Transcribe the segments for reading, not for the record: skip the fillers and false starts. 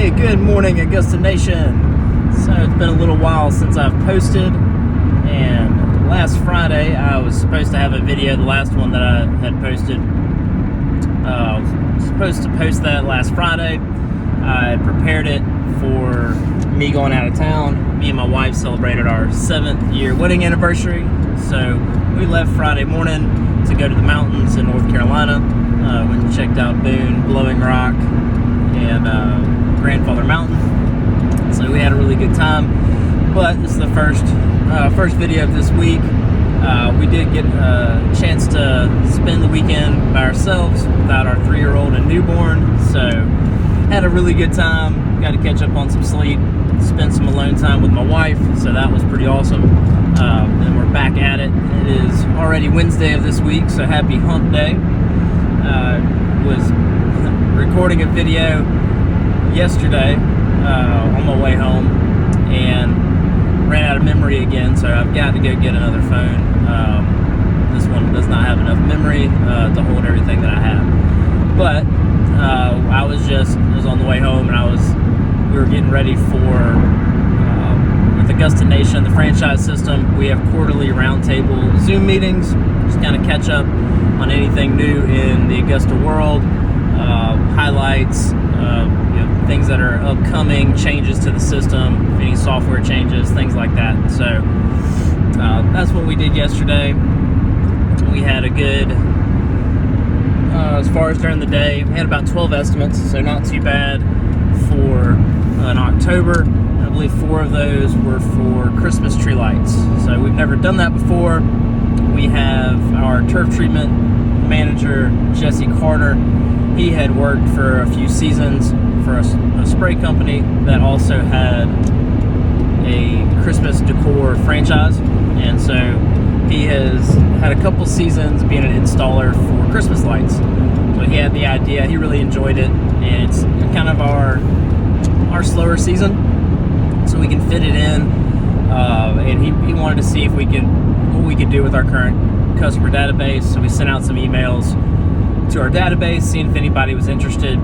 Hey, good morning, Augusta Nation. So it's been a little while since I've posted, and last Friday I was supposed to have a video, the last one that I had posted. I was supposed to post that last Friday. I prepared it for me going out of town. Me and my wife celebrated our 7th year wedding anniversary, so we left Friday morning to go to the mountains in North Carolina. Went and checked out Boone, Blowing Rock, and Grandfather Mountain. So we had a really good time. But this is the first video of this week. We did get a chance to spend the weekend by ourselves without our 3-year-old and newborn. So had a really good time. Got to catch up on some sleep. Spent some alone time with my wife. So that was pretty awesome. And we're back at it. It is already Wednesday of this week. So happy hump day. Was recording a video yesterday on my way home and ran out of memory again, so I've got to go get another phone. This one does not have enough memory to hold everything that I have. But I was on the way home, and we were getting ready for with Augusta Nation, the franchise system. We have quarterly roundtable Zoom meetings, just kind of catch up on anything new in the Augusta world, highlights, things that are upcoming, changes to the system, any software changes, things like that. So that's what we did yesterday. We had a good, as far as during the day, we had about 12 estimates, so not too bad for in October. I believe 4 of those were for Christmas tree lights. So we've never done that before. We have our turf treatment manager, Jesse Carter. He had worked for a few seasons for a spray company that also had a Christmas decor franchise. And so he has had a couple seasons being an installer for Christmas lights. So he had the idea, he really enjoyed it, and it's kind of our slower season, so we can fit it in. And he wanted to see if what we could do with our current customer database. So we sent out some emails to our database, seeing if anybody was interested.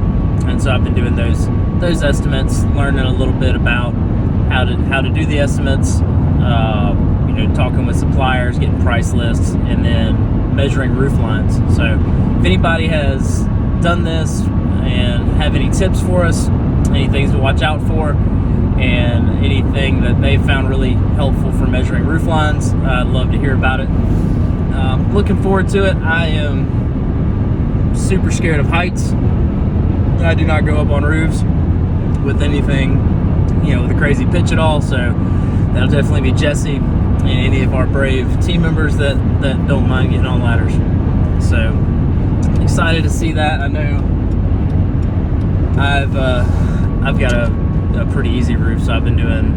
And so I've been doing those estimates, learning a little bit about how to do the estimates, talking with suppliers, getting price lists, and then measuring roof lines. So if anybody has done this and have any tips for us, any things to watch out for, and anything that they found really helpful for measuring roof lines, I'd love to hear about it. Looking forward to it. I am super scared of heights. I do not go up on roofs with anything, with a crazy pitch at all. So that'll definitely be Jesse and any of our brave team members that don't mind getting on ladders. So excited to see that. I know I've got a pretty easy roof, so I've been doing,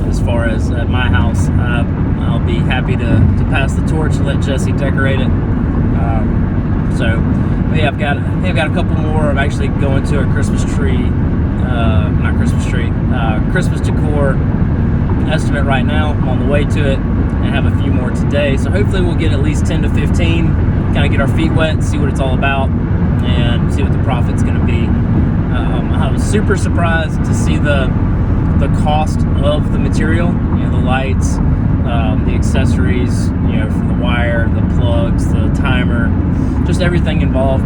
as far as at my house, I'll be happy to pass the torch and let Jesse decorate it. But yeah, I've got a couple more. I'm actually going to a Christmas decor estimate right now. I'm on the way to it, and have a few more today. So hopefully we'll get at least 10 to 15, kind of get our feet wet, see what it's all about, and see what the profit's going to be. I was super surprised to see the cost of the material, the lights, the accessories, for the wire, the plugs, the timer, just everything involved.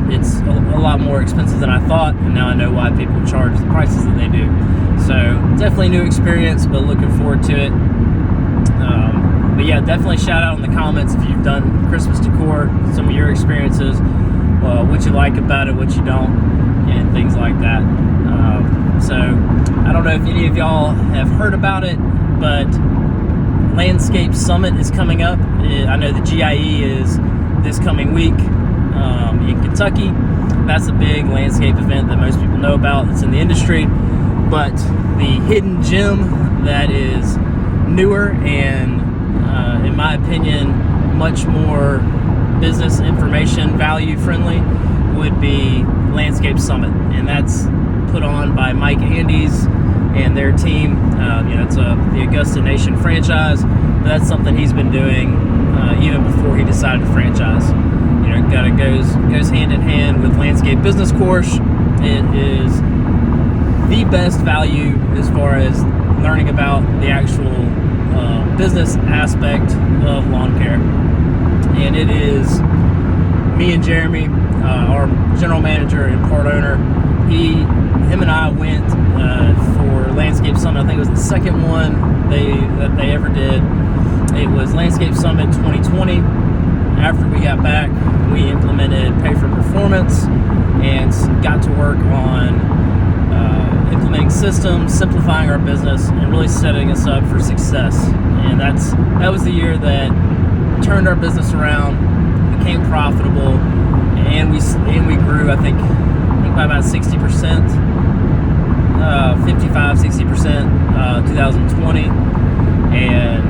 It's a lot more expensive than I thought, and now I know why people charge the prices that they do. So definitely a new experience, but looking forward to it. But yeah, definitely shout out in the comments if you've done Christmas decor, some of your experiences, what you like about it, what you don't, and things like that. So I don't know if any of y'all have heard about it, but Landscape Summit is coming up. I know the GIE is this coming week in Kentucky. That's a big landscape event that most people know about that's in the industry. But the hidden gem that is newer and, in my opinion, much more business information value friendly would be Landscape Summit. And that's put on by Mike Andes and their team. It's the Augusta Nation franchise. That's something he's been doing even before he decided to franchise. Kind of goes hand in hand with Landscape Business Course. It is the best value as far as learning about the actual business aspect of lawn care. And it is me and Jeremy, our general manager and part owner. Him and I went for Landscape Summit. I think it was the second one that they ever did. It was Landscape Summit 2020. After we got back, we implemented Pay for Performance and got to work on implementing systems, simplifying our business, and really setting us up for success. And that was the year that turned our business around, became profitable, and we grew. I think by about 60%, 55-60%, 2020, and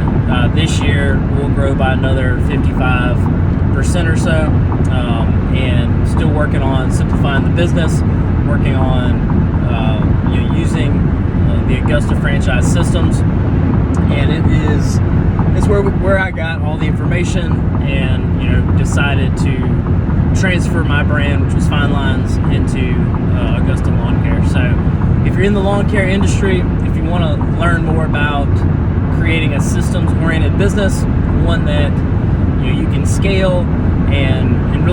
this year we'll grow by another 55% or so, and still working on simplifying the business, working on using the Augusta franchise systems, and it's where I got all the information and decided to transfer my brand, which was Fine Lines, into Augusta Lawn Care. So if you're in the lawn care industry, if you want to learn more about creating a systems-oriented business, one that you can scale and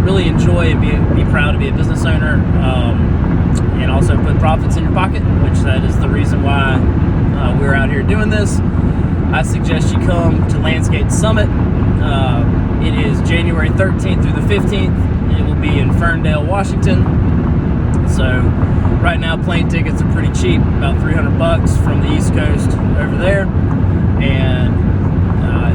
really enjoy and be proud to be a business owner, and also put profits in your pocket, which that is the reason why we're out here doing this, I suggest you come to Landscape Summit. It is January 13th through the 15th. It will be in Ferndale, Washington. So right now plane tickets are pretty cheap, about $300 from the East Coast over there. And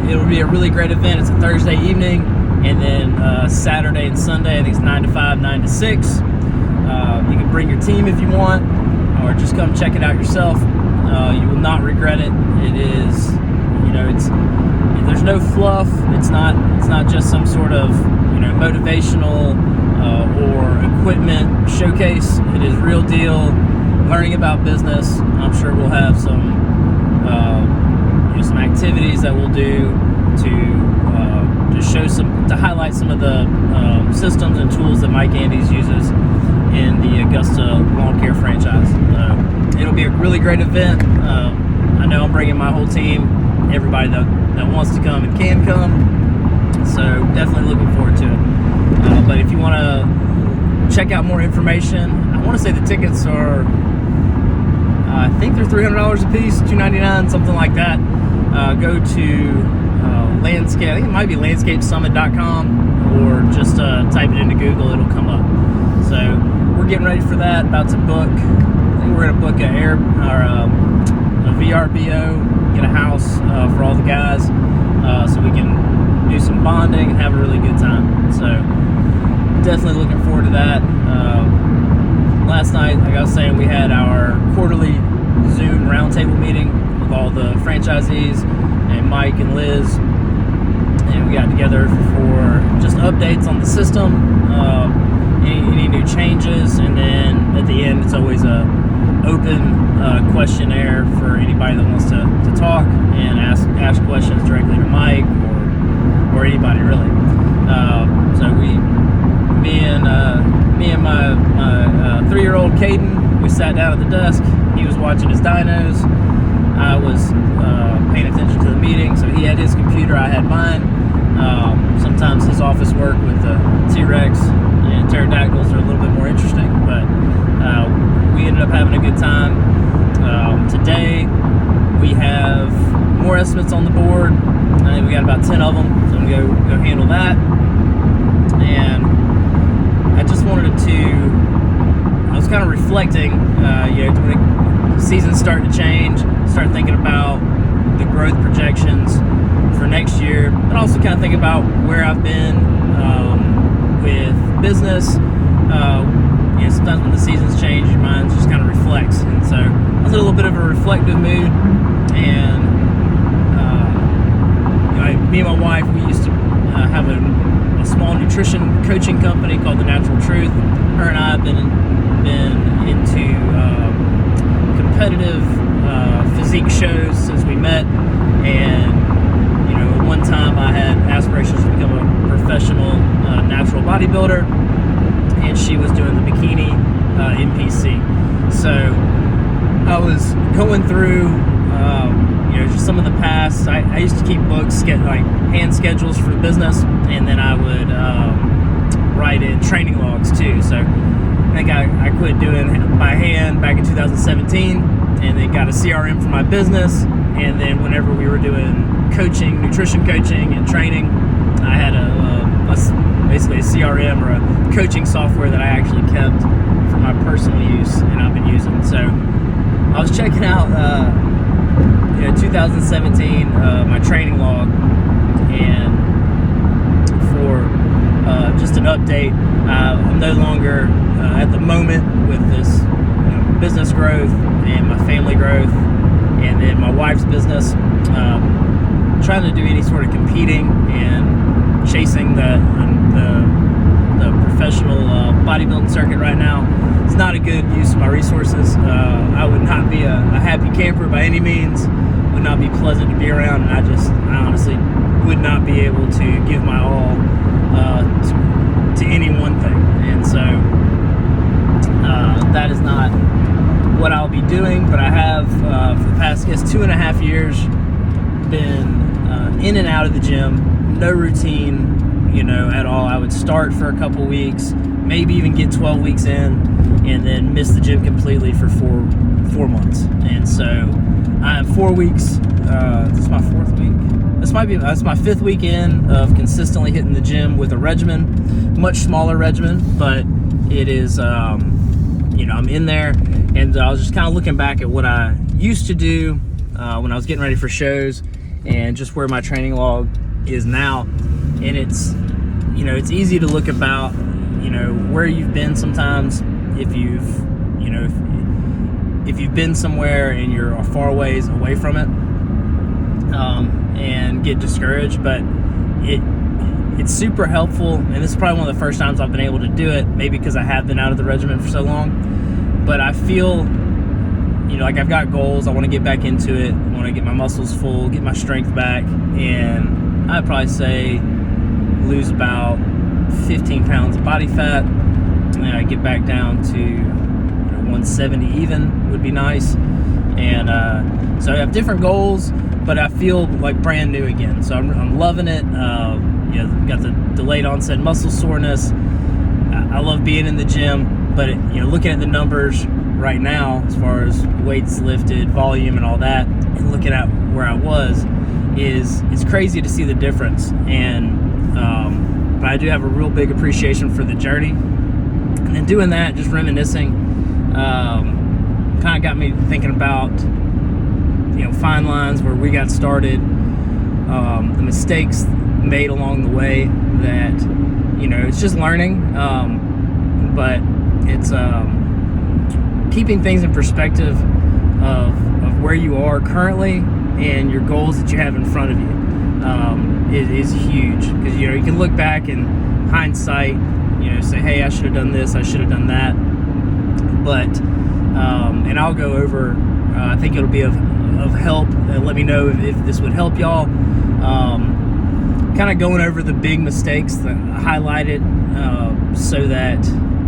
it'll be a really great event. It's a Thursday evening, and then Saturday and Sunday, I think it's 9 to 5, 9 to 6. You can bring your team if you want, or just come check it out yourself. You will not regret it. It is, there's no fluff. It's not just some sort of motivational or equipment showcase. It is real deal learning about business. I'm sure we'll have some activities that we'll do to highlight some of the systems and tools that Mike Andes uses in the Augusta Lawn Care franchise. It'll be a really great event. I know I'm bringing my whole team, everybody that wants to come and can come. So definitely looking forward to it. But if you want to check out more information, I want to say the tickets are, I think they're $300 a piece, $299, something like that. Go to Landscape, I think it might be landscapesummit.com, or just type it into Google, it'll come up. So we're getting ready for that, about to book. I think we're going to book a VRBO, get a house for all the guys, so we can do some bonding and have a really good time. So definitely looking forward to that. Last night, like I was saying, we had our quarterly Zoom roundtable meeting with all the franchisees and Mike and Liz, and we got together for just updates on the system, any new changes, and then at the end it's always a open questionnaire for anybody that wants to talk and ask questions directly to Mike or anybody really. So me and my 3-year-old Caden, we sat down at the desk. He was watching his dinos. I was paying attention to the meeting, so he had his computer, I had mine. Sometimes his office work with the T-Rex and pterodactyls are a little bit more interesting, but we ended up having a good time. Today we have more estimates on the board. I think we got about 10 of them, so I'm going to go handle that. And I just wanted I was kind of reflecting, when the season's starting to change, start thinking about the growth projections for next year, but also kind of think about where I've been with business. Sometimes when the seasons change, your mind just kind of reflects. And so I was in a little bit of a reflective mood, and me and my wife, we used to have a small nutrition coaching company called The Natural Truth. Her and I have been into competitive physique shows since we met, and at one time I had aspirations to become a professional natural bodybuilder, and she was doing the bikini NPC. So was going through, just some of the past. I used to keep books, get like hand schedules for the business, and then I would write in training logs too. So I think I quit doing by hand back in 2017, and then got a CRM for my business. And then whenever we were doing coaching, nutrition coaching and training, I had basically a CRM or a coaching software that I actually kept for my personal use, and I've been using. So I was checking out 2017 my training log, and for just an update, I'm no longer at the moment with this business growth and my family growth, and then my wife's business, trying to do any sort of competing and chasing the professional bodybuilding circuit right now. It's not a good use of my resources. I would not be a happy camper by any means. Would not be pleasant to be around, and I honestly would not be able to give my all to any one thing. And so that is not what I'll be doing, but I have for the past 2.5 years been in and out of the gym, no routine at all. I would start for a couple weeks, maybe even get 12 weeks in, and then miss the gym completely for four months. And so I have 4 weeks. This is my 4th week. That's my 5th week in of consistently hitting the gym with a regimen, much smaller regimen, but it is I'm in there. And I was just kind of looking back at what I used to do when I was getting ready for shows, and just where my training log is now. And it's easy to look about where you've been sometimes, if you've been somewhere and you're a far ways away from it, and get discouraged. But it's super helpful, and this is probably one of the first times I've been able to do it, maybe because I have been out of the regimen for so long. But I feel like I've got goals. I want to get back into it. I want to get my muscles full, get my strength back, and I'd probably say lose about 15 pounds of body fat, and then I get back down to 170 even would be nice. And so I have different goals, but I feel like brand new again. So I'm loving it. Got the delayed onset muscle soreness. I love being in the gym, but looking at the numbers right now as far as weights lifted, volume, and all that, and looking at where I was, it's crazy to see the difference. And but I do have a real big appreciation for the journey. And then doing that, just reminiscing, kind of got me thinking about fine lines where we got started, the mistakes made along the way, that it's just learning, but it's keeping things in perspective of where you are currently and your goals that you have in front of you is huge. Because you can look back in hindsight, say, hey, I should have done this, I should have done that. But and I'll go over, I think it'll be of help. Let me know if this would help y'all. Kind of going over the big mistakes that I highlighted, so that,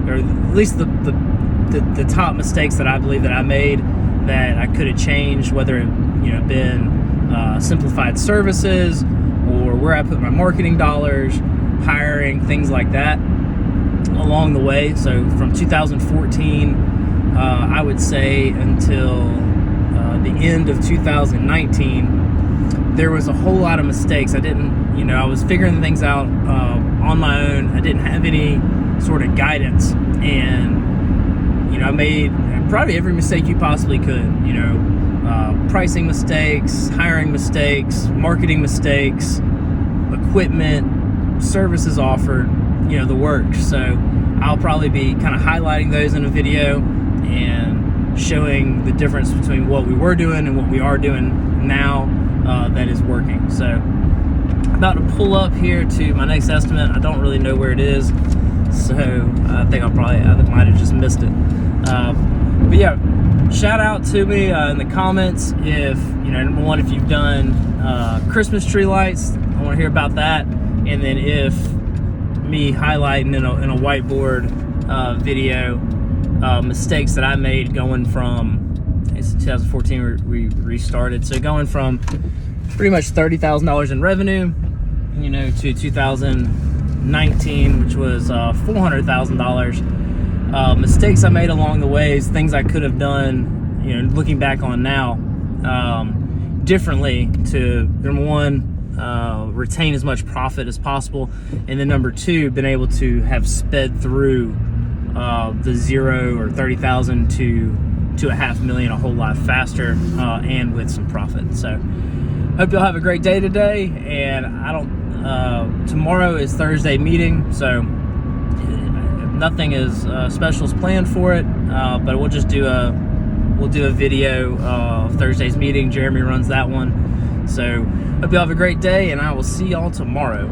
or at least the top mistakes that I believe that I made that I could have changed, whether it been simplified services or where I put my marketing dollars, hiring, things like that along the way. So from 2014, I would say until the end of 2019, there was a whole lot of mistakes. I was figuring things out on my own. I didn't have any sort of guidance, and I made probably every mistake you possibly could. Pricing mistakes, hiring mistakes, marketing mistakes, equipment, services offered, the works. So I'll probably be kind of highlighting those in a video and showing the difference between what we were doing and what we are doing now that is working. So I'm about to pull up here to my next estimate. I don't really know where it is, so I think I might have just missed it. But yeah, shout out to me in the comments if number one, if you've done Christmas tree lights. I want to hear about that. And then if me highlighting in a whiteboard video mistakes that I made going from It's 2014 we restarted. So going from pretty much $30,000 in revenue, you know, to 2019, which was $400,000. Mistakes I made along the ways, things I could have done, you know, looking back on now, differently to, number one, retain as much profit as possible, and then number two, been able to have sped through the 0 or 30,000 to $500,000 a whole lot faster, and with some profit. So hope y'all have a great day today, and tomorrow is Thursday meeting, so nothing is special is planned for it, but we'll do a video of Thursday's meeting. Jeremy runs that one. So hope y'all have a great day, and I will see y'all tomorrow.